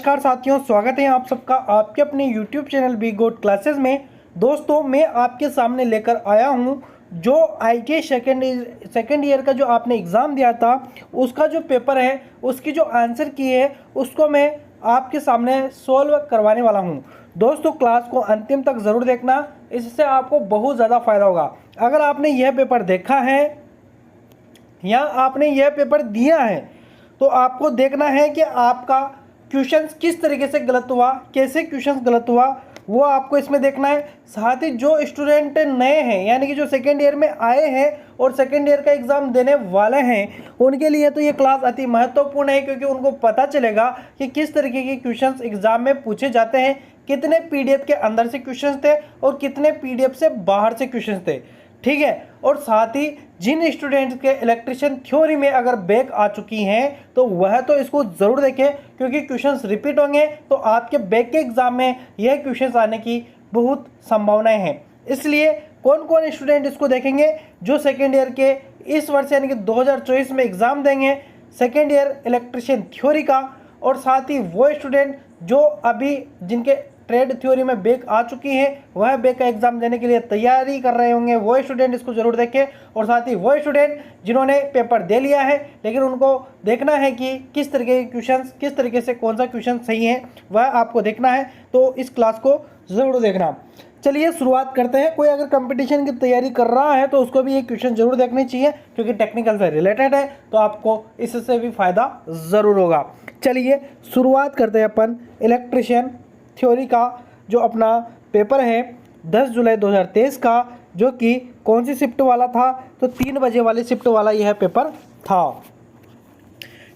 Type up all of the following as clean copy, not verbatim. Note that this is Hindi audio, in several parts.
नमस्कार साथियों, स्वागत है आप सबका आपके अपने YouTube channel be good classes में। दोस्तों, मैं आपके सामने लेकर आया हूं जो IK सेकेंड ईयर का जो आपने एग्ज़ाम दिया था उसका जो पेपर है, उसकी जो आंसर की है उसको मैं आपके सामने सॉल्व करवाने वाला हूं। दोस्तों, क्लास को अंतिम तक ज़रूर देखना, इससे आपको बहुत ज़्यादा फ़ायदा होगा। अगर आपने यह पेपर देखा है या आपने यह पेपर दिया है तो आपको देखना है कि आपका क्वेश्चंस किस तरीके से गलत हुआ, कैसे क्वेश्चंस गलत हुआ, वो आपको इसमें देखना है। साथ ही जो स्टूडेंट नए हैं यानी कि जो सेकेंड ईयर में आए हैं और सेकेंड ईयर का एग्ज़ाम देने वाले हैं, उनके लिए तो ये क्लास अति महत्वपूर्ण है, क्योंकि उनको पता चलेगा कि किस तरीके के क्वेश्चंस एग्ज़ाम में पूछे जाते हैं, कितने PDF के अंदर से क्वेश्चंस थे और कितने PDF से बाहर से क्वेश्चंस थे। ठीक है। और साथ ही जिन स्टूडेंट्स के इलेक्ट्रिशियन थ्योरी में अगर बैक आ चुकी हैं तो वह तो इसको ज़रूर देखें, क्योंकि क्वेश्चंस रिपीट होंगे तो आपके बैक के एग्ज़ाम में यह क्वेश्चंस आने की बहुत संभावनाएं हैं। इसलिए कौन कौन स्टूडेंट इसको देखेंगे? जो सेकेंड ईयर के इस वर्ष यानी कि 2024 में एग्ज़ाम देंगे सेकेंड ईयर इलेक्ट्रिशियन थ्योरी का, और साथ ही वो स्टूडेंट जो अभी जिनके ट्रेड थ्योरी में बैक आ चुकी है, वह बैक का एग्जाम देने के लिए तैयारी कर रहे होंगे, वो स्टूडेंट इसको जरूर देखें। और साथ ही वो स्टूडेंट जिन्होंने पेपर दे लिया है लेकिन उनको देखना है कि किस तरीके के क्वेश्चंस, किस तरीके से कौन सा क्वेश्चन सही है, वह आपको देखना है, तो इस क्लास को ज़रूर देखना। चलिए शुरुआत करते हैं। कोई अगर कंपटीशन की तैयारी कर रहा है तो उसको भी ये क्वेश्चन जरूर देखने चाहिए, क्योंकि टेक्निकल से रिलेटेड है, तो आपको इससे भी फायदा ज़रूर होगा। चलिए शुरुआत करते हैं अपन इलेक्ट्रिशियन थ्योरी का जो अपना पेपर है 10 जुलाई 2023 का, जो कि कौन सी शिफ्ट वाला था? तो 3 बजे वाली शिफ्ट वाला यह पेपर था।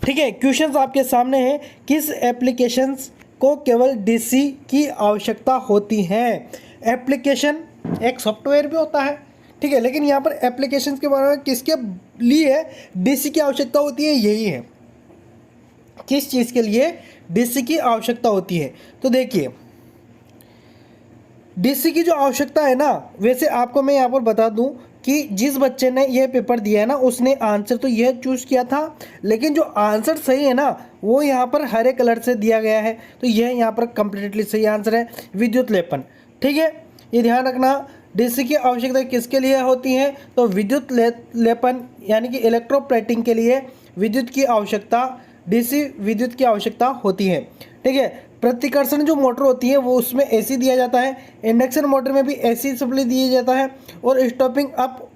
ठीक है, क्वेश्चंस आपके सामने हैं। किस एप्लीकेशंस को केवल DC की आवश्यकता होती है? एप्लीकेशन एक सॉफ्टवेयर भी होता है, ठीक है, लेकिन यहाँ पर एप्लीकेशंस के बारे में किसके लिए DC की आवश्यकता होती है, यही है। किस चीज़ के लिए DC की आवश्यकता होती है? तो देखिए, DC की जो आवश्यकता है ना, वैसे आपको मैं यहाँ पर बता दूं कि जिस बच्चे ने यह पेपर दिया है ना, उसने आंसर तो यह चूज़ किया था, लेकिन जो आंसर सही है ना वो यहाँ पर हरे कलर से दिया गया है, तो यह यहाँ पर कंप्लीटली सही आंसर है, विद्युत लेपन। ठीक है, ये ध्यान रखना। DC की आवश्यकता किसके लिए होती है? तो विद्युत लेपन यानी कि इलेक्ट्रोप्लेटिंग के लिए विद्युत की आवश्यकता, DC विद्युत की आवश्यकता होती है। ठीक है, प्रतिकर्षण जो मोटर होती है वो उसमें AC दिया जाता है, इंडक्शन मोटर में भी AC सप्लाई दिया जाता है, और स्टॉपिंग अप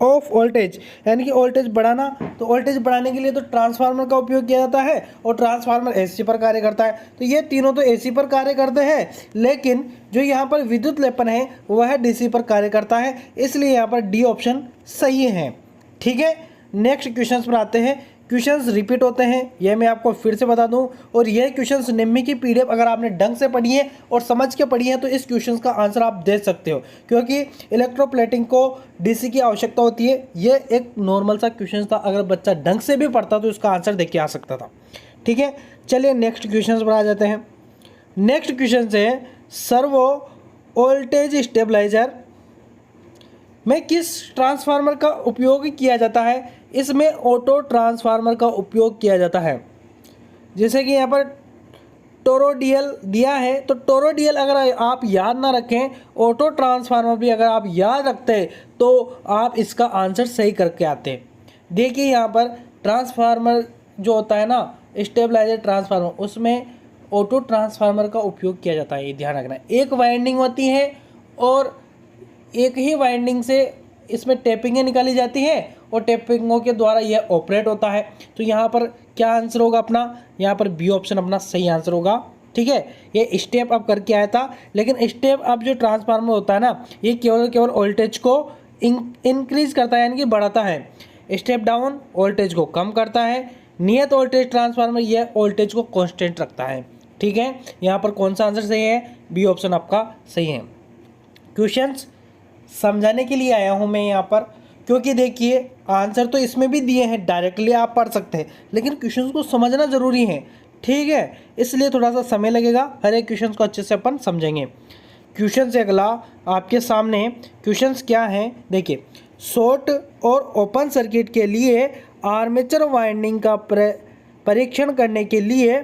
ऑफ वोल्टेज यानी कि वोल्टेज बढ़ाना, तो वोल्टेज बढ़ाने के लिए तो ट्रांसफार्मर का उपयोग किया जाता है, और ट्रांसफार्मर AC पर कार्य करता है। तो ये तीनों तो AC पर कार्य करते हैं, लेकिन जो यहाँ पर विद्युत लेपन है वह DC पर कार्य करता है, इसलिए यहाँ पर D ऑप्शन सही है। ठीक है, नेक्स्ट क्वेश्चन पर आते हैं। क्वेश्चंस रिपीट होते हैं, यह मैं आपको फिर से बता दूं, और यह क्वेश्चंस निम्न की PDF अगर आपने ढंग से पढ़ी है और समझ के पढ़ी है तो इस क्वेश्चंस का आंसर आप दे सकते हो, क्योंकि इलेक्ट्रोप्लेटिंग को DC की आवश्यकता होती है। यह एक नॉर्मल सा क्वेश्चन था, अगर बच्चा ढंग से भी पढ़ता तो इसका आंसर देख के आ सकता था। ठीक है, चलिए नेक्स्ट क्वेश्चन पर आ जाते हैं। नेक्स्ट क्वेश्चन है, सर्वो वोल्टेज स्टेबलाइजर में किस ट्रांसफार्मर का उपयोग किया जाता है? इसमें ऑटो ट्रांसफार्मर का उपयोग किया जाता है। जैसे कि यहाँ पर टोरोडियल दिया है, तो टोरोडियल अगर आप याद ना रखें, ऑटो ट्रांसफार्मर भी अगर आप याद रखते हैं तो आप इसका आंसर सही करके आते हैं। देखिए यहाँ पर ट्रांसफार्मर जो होता है ना, स्टेबलाइजर ट्रांसफार्मर, उसमें ऑटो ट्रांसफार्मर का उपयोग किया जाता है। ये ध्यान रखना, एक वाइंडिंग होती है और एक ही वाइंडिंग से इसमें टेपिंगें निकाली जाती हैं, और टेपिंगों के द्वारा यह ऑपरेट होता है। तो यहाँ पर क्या आंसर होगा अपना? यहाँ पर B ऑप्शन अपना सही आंसर होगा। ठीक है, ये स्टेप अप करके आया था, लेकिन स्टेप अप जो ट्रांसफार्मर होता है ना, ये केवल वोल्टेज को इंक्रीज करता है यानी कि बढ़ाता है। स्टेप डाउन वोल्टेज को कम करता है। नियत वोल्टेज ट्रांसफार्मर यह वोल्टेज को कॉन्स्टेंट रखता है। ठीक है, यहाँ पर कौन सा आंसर सही है? B ऑप्शन आपका सही है। क्वेश्चंस समझाने के लिए आया हूं मैं यहाँ पर, क्योंकि देखिए आंसर तो इसमें भी दिए हैं, डायरेक्टली आप पढ़ सकते हैं, लेकिन क्वेश्चंस को समझना ज़रूरी है। ठीक है, इसलिए थोड़ा सा समय लगेगा, हर एक क्वेश्चन को अच्छे से अपन समझेंगे। क्वेश्चन से अगला आपके सामने क्वेश्चंस क्या हैं, देखिए। शॉर्ट और ओपन सर्किट के लिए आर्मेचर वाइंडिंग का परीक्षण करने के लिए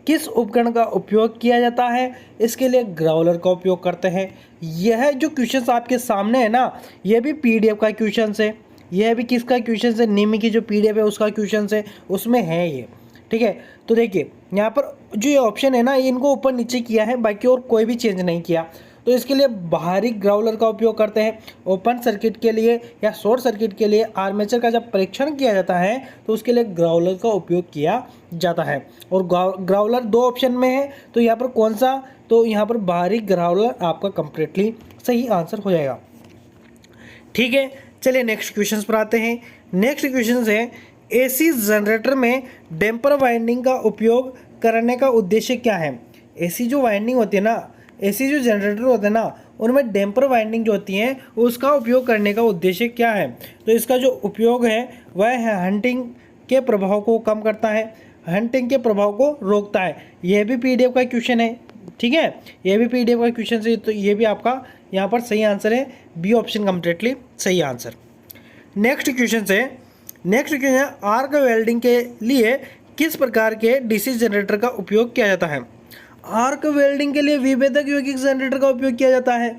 किस उपकरण का उपयोग किया जाता है? इसके लिए ग्राउलर का उपयोग करते हैं। यह जो क्वेश्चन आपके सामने है ना, यह भी पीडीएफ का क्वेश्चन है। यह भी किसका क्वेश्चन है? निमी की जो पीडीएफ है उसका क्वेश्चन है, उसमें है ये। ठीक है, तो देखिए यहाँ पर जो ये ऑप्शन है ना, इनको ऊपर नीचे किया है, बाकी और कोई भी चेंज नहीं किया। तो इसके लिए बाहरी ग्राउलर का उपयोग करते हैं। ओपन सर्किट के लिए या शॉर्ट सर्किट के लिए आर्मेचर का जब परीक्षण किया जाता है तो उसके लिए ग्राउलर का उपयोग किया जाता है। और ग्राउलर दो ऑप्शन में है, तो यहाँ पर कौन सा? तो यहाँ पर बाहरी ग्राउलर आपका कंप्लीटली सही आंसर हो जाएगा। ठीक है, चलिए नेक्स्ट क्वेश्चन पर आते हैं। नेक्स्ट क्वेश्चन है, एसी जनरेटर में डैम्पर वाइंडिंग का उपयोग करने का उद्देश्य क्या है? एसी जो वाइंडिंग होती है ना, एसी जो जनरेटर होते हैं ना, उनमें डैम्पर वाइंडिंग जो होती है उसका उपयोग करने का उद्देश्य क्या है? तो इसका जो उपयोग है वह है हंटिंग के प्रभाव को कम करता है, हंटिंग के प्रभाव को रोकता है। यह भी पीडीएफ का क्वेश्चन है। ठीक है, यह भी पीडीएफ का क्वेश्चन है, तो ये भी आपका यहाँ पर सही आंसर है, बी ऑप्शन कम्प्लीटली सही आंसर। नेक्स्ट क्वेश्चन है, आर्क वेल्डिंग के लिए किस प्रकार के डीसी जनरेटर का उपयोग किया जाता है? आर्क वेल्डिंग के लिए विभेदक यौगिक जनरेटर का उपयोग किया जाता है।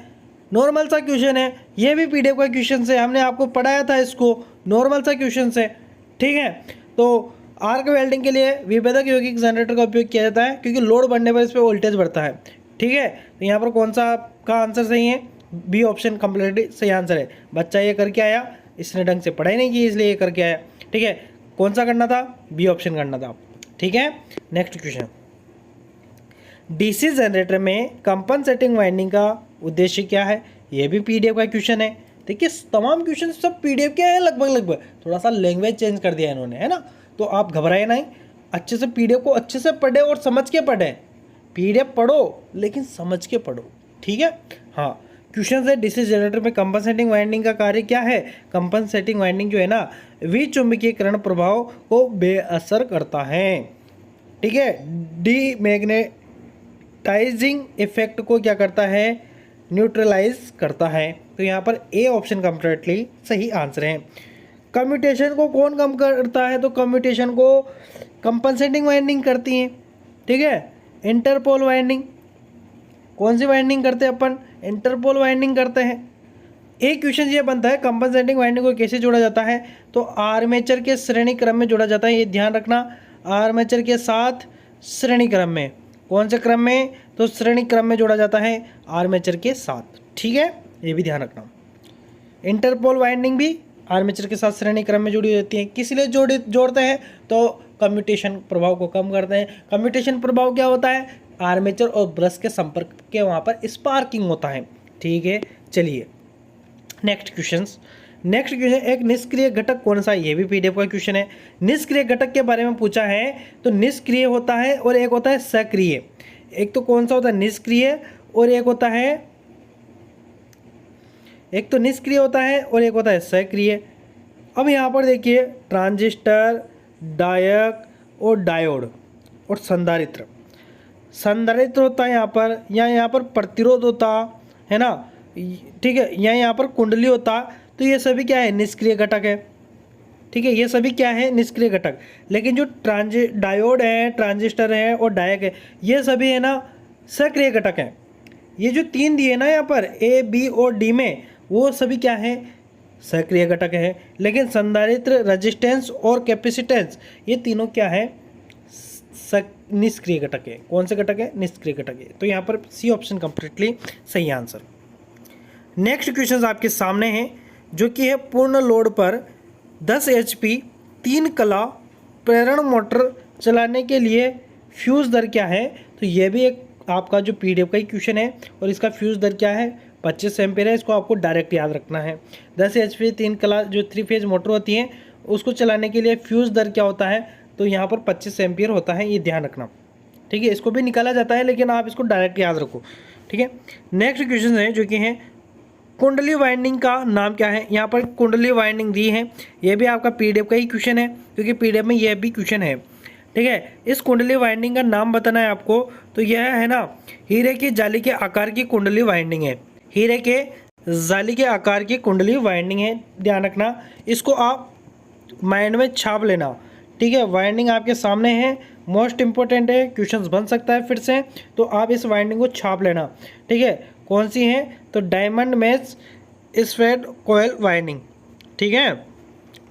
नॉर्मल सा क्वेश्चन है, ये भी पीडीएफ का क्वेश्चन है, हमने आपको पढ़ाया था इसको, नॉर्मल सा क्वेश्चन है। ठीक है, तो आर्क वेल्डिंग के लिए विभेदक यौगिक जनरेटर का उपयोग किया जाता है क्योंकि लोड बढ़ने पर इस पर वोल्टेज बढ़ता है। ठीक है, तो यहाँ पर कौन सा आपका आंसर सही है? बी ऑप्शन कम्प्लीटली सही आंसर है। बच्चा ये करके आया, इसने ढंग से पढ़ाई नहीं की इसलिए ये करके आया। ठीक है, कौन सा करना था? बी ऑप्शन करना था। ठीक है, नेक्स्ट क्वेश्चन, डीसी जनरेटर में कंपनसेटिंग वाइंडिंग का उद्देश्य क्या है? यह भी पीडीएफ का क्वेश्चन है। देखिए तमाम क्वेश्चन सब पीडीएफ के हैं लगभग, थोड़ा सा लैंग्वेज चेंज कर दिया इन्होंने, है ना। तो आप घबराए नहीं, अच्छे से पीडीएफ को अच्छे से पढ़े और समझ के पढ़ें। पीडीएफ पढ़ो लेकिन समझ के पढ़ो। ठीक है, हाँ। क्वेश्चन है, डीसी जनरेटर में कंपनसेटिंग वाइंडिंग का कार्य क्या है? कंपनसेटिंग वाइंडिंग जो है ना, विचुंबकीयकरण प्रभाव को बेअसर करता है। ठीक है, डीमैग्नेटाइजिंग इफेक्ट को क्या करता है? न्यूट्रलाइज करता है। तो यहाँ पर ए ऑप्शन कंप्लीटली सही आंसर है। कम्यूटेशन को कौन कम करता है? तो कम्यूटेशन को कंपनसेटिंग वाइंडिंग करती है। ठीक है, इंटरपोल वाइंडिंग, कौन सी वाइंडिंग करते हैं अपन? इंटरपोल वाइंडिंग करते हैं। एक क्वेश्चन ये बनता है, कंपनसेटिंग वाइंडिंग को कैसे जोड़ा जाता है? तो आर्मेचर के श्रेणी क्रम में जोड़ा जाता है, ये ध्यान रखना। आर्मेचर के साथ श्रेणी क्रम में, कौन से क्रम में? तो श्रेणी क्रम में जोड़ा जाता है आर्मेचर के साथ। ठीक है, ये भी ध्यान रखना। इंटरपोल वाइंडिंग भी आर्मेचर के साथ श्रेणी क्रम में जुड़ी रहती है। किस लिए जोड़ते हैं? तो कम्यूटेशन प्रभाव को कम करते हैं। कम्यूटेशन प्रभाव क्या होता है? आर्मेचर और ब्रश के संपर्क के वहाँ पर स्पार्किंग होता है। ठीक है, चलिए नेक्स्ट क्वेश्चन, एक निष्क्रिय घटक कौन सा है? ये भी पीडीएफ का क्वेश्चन है। निष्क्रिय घटक के बारे में पूछा है, तो निष्क्रिय होता है और एक होता है सक्रिय। एक तो कौन सा होता है? निष्क्रिय, और एक होता है, एक तो निष्क्रिय होता है और एक होता है सक्रिय। अब यहाँ पर देखिए, ट्रांजिस्टर, डायक और डायोड और संधारित्र। संधारित्र होता है यहाँ पर, या यहाँ पर प्रतिरोध होता है ना। ठीक है, या यहाँ पर कुंडली होता। तो ये सभी क्या है? निष्क्रिय घटक है। ठीक है, ये सभी क्या है? निष्क्रिय घटक। लेकिन जो डायोड है, ट्रांजिस्टर है और डायक है, ये सभी है ना सक्रिय घटक हैं। ये जो तीन दिए ना यहाँ पर ए, बी और डी में, वो सभी क्या है? सक्रिय घटक है। लेकिन संधारित्र, रेजिस्टेंस और कैपेसिटेंस, ये तीनों क्या है? निष्क्रिय घटक है। कौन से घटक है? निष्क्रिय घटक है। तो यहाँ पर सी ऑप्शन कंप्लीटली सही आंसर। नेक्स्ट क्वेश्चन आपके सामने है, जो कि है पूर्ण लोड पर 10 HP 3 कला प्रेरण मोटर चलाने के लिए फ्यूज दर क्या है? तो ये भी एक आपका जो पीडीएफ का ही क्वेश्चन है, और इसका फ्यूज दर क्या है? 25 एम्पीयर है। इसको आपको डायरेक्ट याद रखना है। 10 HP 3 कला जो 3 फेज मोटर होती है, उसको चलाने के लिए फ्यूज दर क्या होता है? तो यहाँ पर 25 एम्पीयर होता है, ये ध्यान रखना। ठीक है, इसको भी निकाला जाता है, लेकिन आप इसको डायरेक्ट याद रखो। ठीक है, नेक्स्ट क्वेश्चन है, जो कि है कुंडली वाइंडिंग का नाम क्या है? यहाँ पर कुंडली वाइंडिंग दी है। ये भी आपका पीडीएफ का ही क्वेश्चन है, क्योंकि पीडीएफ में यह भी क्वेश्चन है। ठीक है, इस कुंडली वाइंडिंग का नाम बताना है आपको। तो यह है ना, हीरे की जाली के आकार की कुंडली वाइंडिंग है। हीरे के जाली के आकार की कुंडली वाइंडिंग है, ध्यान रखना। इसको आप माइंड में छाप लेना। ठीक है, वाइंडिंग आपके सामने है, मोस्ट इंपॉर्टेंट है, क्वेश्चंस बन सकता है फिर से, तो आप इस वाइंडिंग को छाप लेना। ठीक है, कौन सी है, तो डायमंड मैच स्फेड कॉयल वाइंडिंग। ठीक है,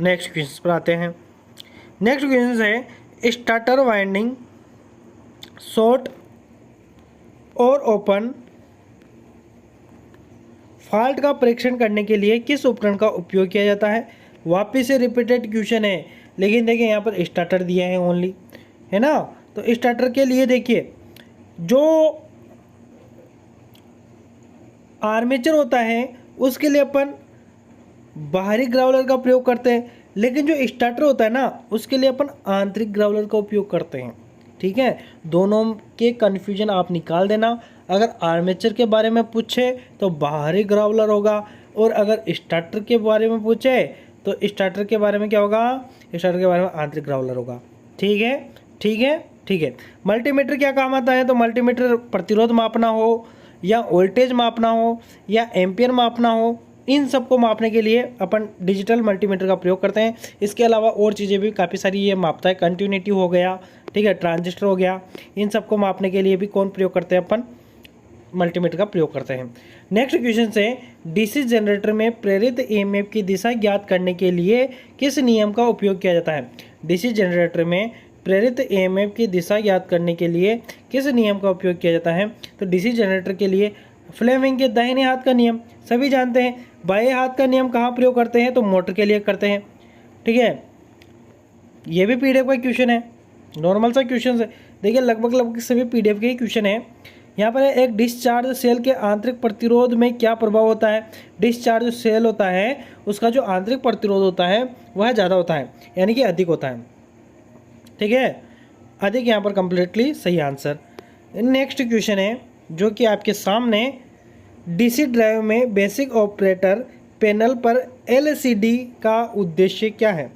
नेक्स्ट क्वेश्चन पर आते हैं। नेक्स्ट क्वेश्चन है स्टार्टर वाइंडिंग शॉर्ट और ओपन फॉल्ट का परीक्षण करने के लिए किस उपकरण का उपयोग किया जाता है। वापिस से रिपीटेड क्वेश्चन है, लेकिन देखिए यहाँ पर स्टार्टर दिया है ओनली, है ना। तो स्टार्टर के लिए देखिए जो आर्मेचर होता है उसके लिए अपन बाहरी ग्राउलर का प्रयोग करते हैं, लेकिन जो स्टार्टर होता है ना उसके लिए अपन आंतरिक ग्राउलर का उपयोग करते हैं। ठीक है, दोनों के कन्फ्यूजन आप निकाल देना। अगर आर्मेचर के बारे में पूछे तो बाहरी ग्राउलर होगा, और अगर स्टार्टर के बारे में पूछे तो स्टार्टर के बारे में क्या होगा, स्टार्टर के बारे में आंतरिक ग्राउलर होगा। ठीक है, ठीक है, ठीक है। मल्टीमीटर क्या काम आता है, तो मल्टीमीटर प्रतिरोध मापना हो या वोल्टेज मापना हो या एम्पियर मापना हो, इन सबको मापने के लिए अपन डिजिटल मल्टीमीटर का प्रयोग करते हैं। इसके अलावा और चीज़ें भी काफ़ी सारी ये मापता है, कंटिन्यूटी हो गया, ठीक है, ट्रांजिस्टर हो गया, इन सबको मापने के लिए भी कौन प्रयोग करते हैं, अपन मल्टीमीटर का प्रयोग करते हैं। नेक्स्ट क्वेश्चन से डीसी जनरेटर में प्रेरित ईएमएफ की दिशा ज्ञात करने के लिए किस नियम का उपयोग किया जाता है। डीसी जनरेटर में प्रेरित ईएमएफ की दिशा ज्ञात करने के लिए किस नियम का उपयोग किया जाता है, तो डीसी जनरेटर के लिए फ्लेमिंग के दाहिने हाथ का नियम सभी जानते हैं। बाएं हाथ का नियम कहाँ प्रयोग करते हैं, तो मोटर के लिए करते हैं। ठीक है, ये भी पीडीएफ का क्वेश्चन है, नॉर्मल सा क्वेश्चन है। देखिए लगभग सभी पीडीएफ के ही क्वेश्चन है। यहाँ पर एक डिस्चार्ज सेल के आंतरिक प्रतिरोध में क्या प्रभाव होता है। डिस्चार्ज सेल होता है उसका जो आंतरिक प्रतिरोध होता है वह ज़्यादा होता है, यानी कि अधिक होता है। ठीक है, अधिक यहाँ पर कंप्लीटली सही आंसर। नेक्स्ट क्वेश्चन है जो कि आपके सामने, डीसी ड्राइव में बेसिक ऑपरेटर पैनल पर एलसीडी का उद्देश्य क्या है।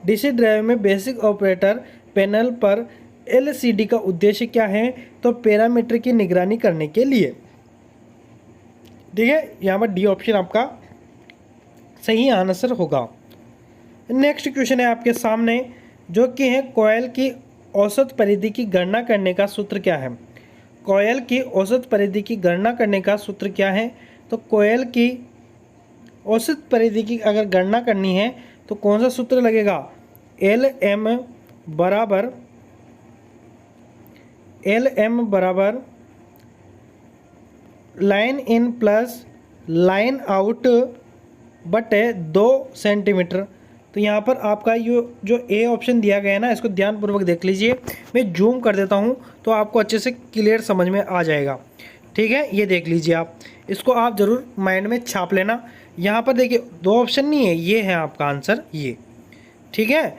डीसी ड्राइव में बेसिक ऑपरेटर पैनल पर एलसीडी का उद्देश्य क्या है, तो पैरामीटर की निगरानी करने के लिए। ठीक है, यहाँ पर डी ऑप्शन आपका सही आंसर होगा। नेक्स्ट क्वेश्चन है आपके सामने जो कि है कॉयल की औसत परिधि की गणना करने का सूत्र क्या है। कॉयल की औसत परिधि की गणना करने का सूत्र क्या है, तो कॉयल की औसत परिधि की अगर गणना करनी है तो कौन सा सूत्र लगेगा, एल एम बराबर line in plus line out बटे 2 सेंटीमीटर। तो यहाँ पर आपका ये जो ए ऑप्शन दिया गया है ना, इसको ध्यानपूर्वक देख लीजिए। मैं जूम कर देता हूँ तो आपको अच्छे से क्लियर समझ में आ जाएगा। ठीक है, ये देख लीजिए आप, इसको आप ज़रूर माइंड में छाप लेना। यहाँ पर देखिए 2 ऑप्शन नहीं है, ये है आपका आंसर ये। ठीक है,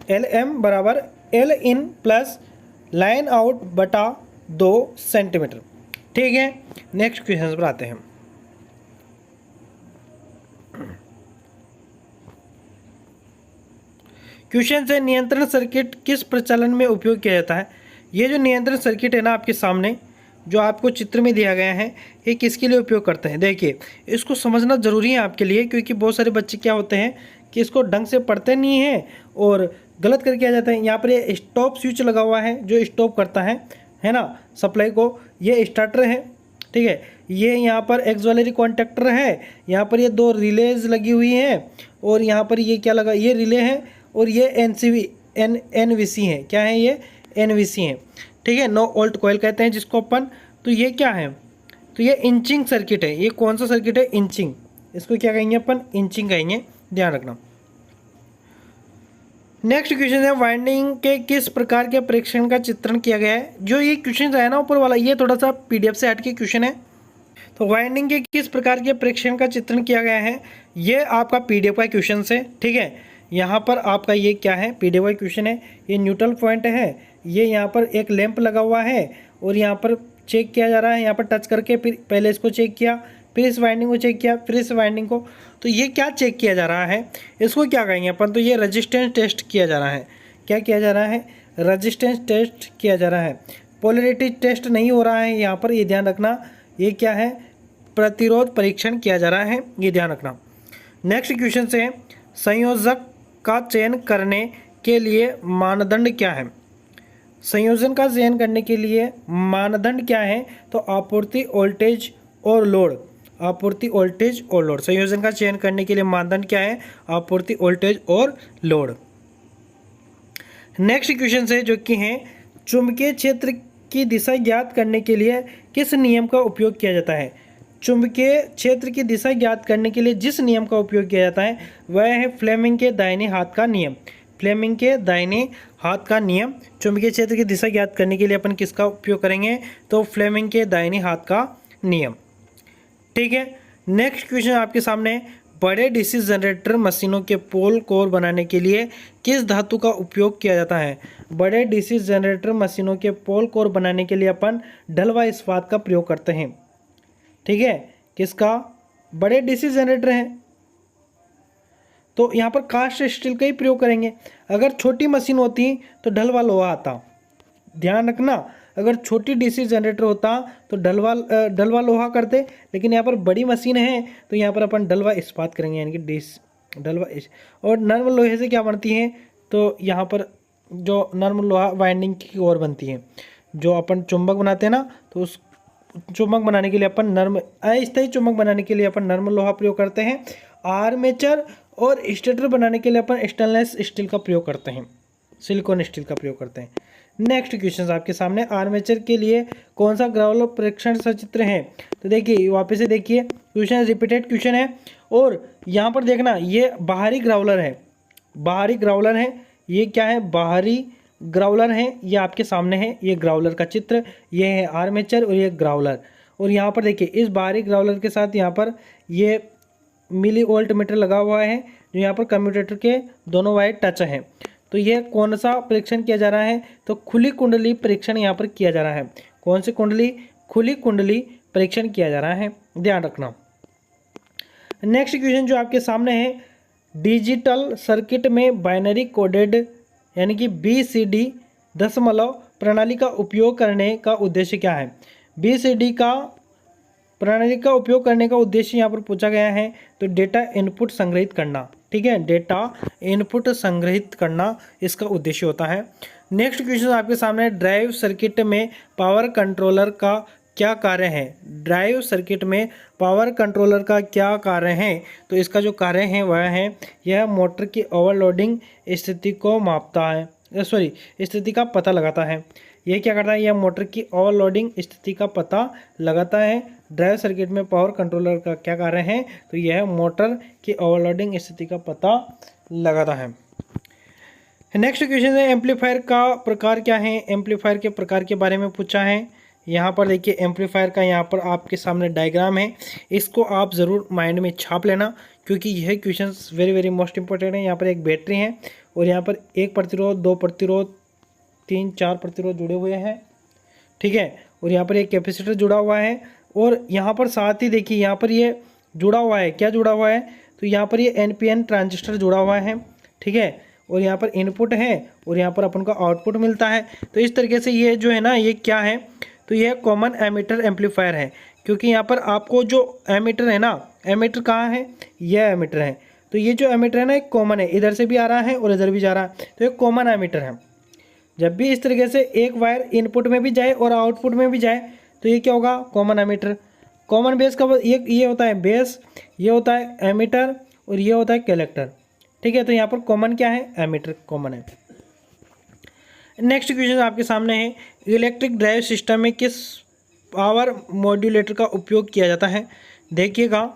एल एम बराबर L in plus line out बटा 2 सेंटीमीटर। ठीक है, नेक्स्ट क्वेश्चन पर आते हैं। क्वेश्चन है नियंत्रण सर्किट किस प्रचलन में उपयोग किया जाता है। ये जो नियंत्रण सर्किट है ना आपके सामने, जो आपको चित्र में दिया गया है, ये किसके लिए उपयोग करते हैं। देखिए इसको समझना ज़रूरी है आपके लिए, क्योंकि बहुत सारे बच्चे क्या होते हैं कि इसको ढंग से पढ़ते नहीं हैं और गलत करके आ जाते हैं। यहाँ पर ये स्टॉप स्विच लगा हुआ है जो स्टॉप करता है ना सप्लाई को। ये स्टार्टर है, ठीक है, ये यहाँ पर एक्सोलरी कॉन्टेक्टर है, यहाँ पर ये 2 रिलेज लगी हुई हैं, और यहाँ पर ये क्या लगा, ये रिले है, और ये एनवीसी है। क्या है ये, एनवीसी है। ठीक है, नो वोल्ट कॉइल कहते हैं जिसको अपन। तो ये क्या है, तो ये इंचिंग सर्किट है। ये कौन सा सर्किट है, इंचिंग। इसको क्या कहेंगे अपन, इंचिंग कहेंगे, ध्यान रखना। नेक्स्ट क्वेश्चन है वाइंडिंग के किस प्रकार के परीक्षण का चित्रण किया गया है। जो ये क्वेश्चन है ना ऊपर वाला, ये थोड़ा सा पीडीएफ से हट के क्वेश्चन है। तो वाइंडिंग के किस प्रकार के परीक्षण का चित्रण किया गया है, ये आपका पीडीएफ का क्वेश्चन है। ठीक है, यहाँ पर आपका ये क्या है, पीडीएफ का क्वेश्चन है। ये न्यूट्रल पॉइंट है, ये यहाँ पर एक लैंप लगा हुआ है, और यहाँ पर चेक किया जा रहा है, यहाँ पर टच करके फिर पहले इसको चेक किया, फिर इस वाइंडिंग को चेक किया, फिर इस वाइंडिंग को। तो ये क्या चेक किया जा रहा है, इसको क्या कहेंगे अपन, तो ये रेजिस्टेंस टेस्ट किया जा रहा है। क्या किया जा रहा है, रेजिस्टेंस टेस्ट किया जा रहा है। पोलैरिटी टेस्ट नहीं हो रहा है यहाँ पर, ये ध्यान रखना। ये क्या है, प्रतिरोध परीक्षण किया जा रहा है, ये ध्यान रखना। नेक्स्ट क्वेश्चन से संयोजक का चयन करने के लिए मानदंड क्या है? संयोजन का चयन करने के लिए मानदंड क्या है? तो आपूर्ति वोल्टेज और लोड। आपूर्ति वोल्टेज और लोड। संयोजन का चयन करने के लिए मानदंड क्या है? आपूर्ति वोल्टेज और लोड। नेक्स्ट क्वेश्चन है जो कि है चुंबकीय क्षेत्र की दिशा ज्ञात करने के लिए किस नियम का उपयोग किया जाता है? चुंबकीय क्षेत्र की दिशा ज्ञात करने के लिए जिस नियम का उपयोग किया जाता है वह है फ्लेमिंग के दाहिने हाथ का नियम। फ्लेमिंग के दाहिने हाथ का नियम। चुंबकीय क्षेत्र की दिशा ज्ञात करने के लिए अपन किसका उपयोग करेंगे? तो फ्लेमिंग के दाहिने हाथ का नियम। ठीक है। नेक्स्ट क्वेश्चन आपके सामने, बड़े डीसी जनरेटर मशीनों के पोल कोर बनाने के लिए किस धातु का उपयोग किया जाता है? बड़े डीसी जनरेटर मशीनों के पोल कोर बनाने के लिए अपन ढलवा इस्पात का प्रयोग करते हैं। ठीक है। किसका? बड़े डीसी जनरेटर हैं तो यहाँ पर कास्ट स्टील का ही प्रयोग करेंगे। अगर छोटी मशीन होती तो ढलवा लोहा आता। ध्यान रखना, अगर छोटी डीसी जनरेटर होता तो ढलवा लोहा करते, लेकिन यहाँ पर बड़ी मशीन है तो यहाँ पर अपन ढलवा इस्पात करेंगे, यानी कि और नर्म लोहे से क्या बनती है? तो यहाँ पर जो नर्म लोहा वाइंडिंग की ओर बनती है। जो अपन चुंबक बनाते हैं ना, तो उस चुंबक बनाने के लिए अपन अस्थायी चुंबक बनाने के लिए अपन नर्म लोहा प्रयोग करते हैं। आर्मेचर और स्टेटर बनाने के लिए अपन स्टेनलेस स्टील का प्रयोग करते हैं, सिलिकॉन स्टील का प्रयोग करते हैं। नेक्स्ट क्वेश्चन आपके सामने, आर्मेचर के लिए कौन सा ग्राउलर परीक्षण सचित्र है? तो देखिए वापस से देखिए, क्वेश्चन रिपीटेड क्वेश्चन है और यहाँ पर देखना ये बाहरी ग्राउलर है। बाहरी ग्राउलर है, ये क्या है? बाहरी ग्राउलर है। ये आपके सामने है, ये ग्राउलर का चित्र, ये है आर्मेचर और ये ग्राउलर। और यहाँ पर देखिए इस बाहरी ग्राउलर के साथ यहाँ पर ये मिली वोल्ट मीटर लगा हुआ है, जो यहाँ पर कम्यूटेटर के दोनों वायर टच हैं। तो यह कौन सा परीक्षण किया जा रहा है? तो खुली कुंडली परीक्षण यहाँ पर किया जा रहा है। कौन सी कुंडली? खुली कुंडली परीक्षण किया जा रहा है, ध्यान रखना। नेक्स्ट क्वेश्चन जो आपके सामने है, डिजिटल सर्किट में बाइनरी कोडेड यानी कि BCD दशमलव प्रणाली का उपयोग करने का उद्देश्य क्या है? BCD का प्रणाली का उपयोग करने का उद्देश्य यहाँ पर पूछा गया है, तो डेटा इनपुट संग्रहित करना। ठीक है, डेटा इनपुट संग्रहित करना इसका उद्देश्य होता है। नेक्स्ट क्वेश्चन आपके सामने, ड्राइव सर्किट में पावर कंट्रोलर का क्या कार्य है? ड्राइव सर्किट में पावर कंट्रोलर का क्या कार्य है? तो इसका जो कार्य है वह है यह मोटर की ओवरलोडिंग स्थिति को मापता है, स्थिति का पता लगाता है। यह क्या करता है? यह मोटर की ओवरलोडिंग स्थिति का पता लगाता है। ड्राइव सर्किट में पावर कंट्रोलर का क्या कार्य है? तो यह मोटर की ओवरलोडिंग स्थिति का पता लगाता है। नेक्स्ट क्वेश्चन है, एम्पलीफायर का प्रकार क्या है? एम्पलीफायर के प्रकार के बारे में पूछा है। यहाँ पर देखिए एम्पलीफायर का यहाँ पर आपके सामने डायग्राम है, इसको आप ज़रूर माइंड में छाप लेना क्योंकि यह क्वेश्चन वेरी मोस्ट इंपॉर्टेंट है। यहाँ पर एक बैटरी है और यहाँ पर एक प्रतिरोध, दो प्रतिरोध, 3-4 प्रतिरोध जुड़े हुए हैं। ठीक है, और यहाँ पर एक कैपेसिटर जुड़ा हुआ है और यहाँ पर साथ ही देखिए यहाँ पर ये जुड़ा हुआ है, क्या जुड़ा हुआ है? तो यहाँ पर ये NPN ट्रांजिस्टर जुड़ा हुआ है। ठीक है, और यहाँ पर इनपुट है और यहाँ पर अपन को आउटपुट मिलता है। तो इस तरीके से ये जो है ना, ये क्या है? तो यह कॉमन एमीटर एम्पलीफायर है, क्योंकि यहाँ पर आपको जो एमीटर है ना, एमीटर कहाँ है? यह एमीटर है। तो ये जो एमीटर है ना एक कॉमन है, इधर से भी आ रहा है और इधर भी जा रहा है, तो एक कॉमन एमीटर है। जब भी इस तरीके से एक वायर इनपुट में भी जाए और आउटपुट में भी जाए तो ये क्या होगा? Common ammeter. कॉमन बेस का ये होता है बेस, ये होता है एमीटर और ये होता है कलेक्टर। ठीक है, तो यहाँ पर कॉमन क्या है? एमीटर कॉमन है। नेक्स्ट क्वेश्चन आपके सामने है, इलेक्ट्रिक ड्राइव सिस्टम में किस पावर मॉड्यूलेटर का उपयोग किया जाता है? देखिएगा,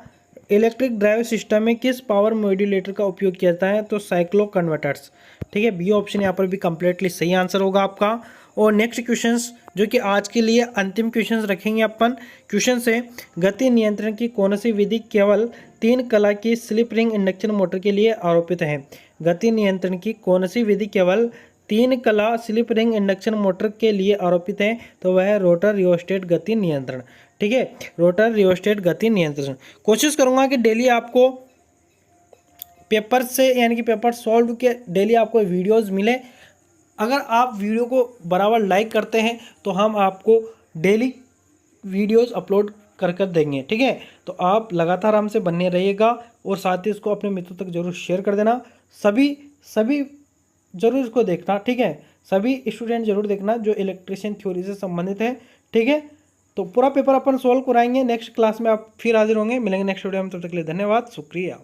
इलेक्ट्रिक ड्राइव सिस्टम में किस पावर मॉड्यूलेटर का उपयोग किया जाता है? तो साइक्लो कन्वर्टर्स। ठीक है, बी ऑप्शन यहाँ पर भी कंप्लीटली सही आंसर होगा आपका। और नेक्स्ट क्वेश्चंस जो कि आज के लिए अंतिम क्वेश्चंस रखेंगे अपन, क्वेश्चन से, गति नियंत्रण की कौन सी विधि केवल 3 कला की स्लिप रिंग इंडक्शन मोटर के लिए आरोपित है? गति नियंत्रण की कौन सी विधि केवल 3 कला स्लिप रिंग इंडक्शन मोटर के लिए आरोपित है? तो वह है रोटर रियोस्टेट गति नियंत्रण। ठीक है, रोटर रियोस्टेट गति नियंत्रण। कोशिश करूंगा कि डेली आपको पेपर से यानी कि पेपर सॉल्व के डेली आपको वीडियोस मिले। अगर आप वीडियो को बराबर लाइक करते हैं तो हम आपको डेली वीडियोस अपलोड कर देंगे। ठीक है, तो आप लगातार हमसे बने रहिएगा और साथ ही इसको अपने मित्रों तक जरूर शेयर कर देना। सभी सभी जरूर इसको देखना, ठीक है। सभी स्टूडेंट जरूर देखना जो इलेक्ट्रिशियन थ्योरी से संबंधित है, ठीक है। तो पूरा पेपर अपन सोल्व कराएंगे, नेक्स्ट क्लास में आप फिर हाजिर होंगे, मिलेंगे नेक्स्ट वीडियो में, तब तक के लिए धन्यवाद, शुक्रिया।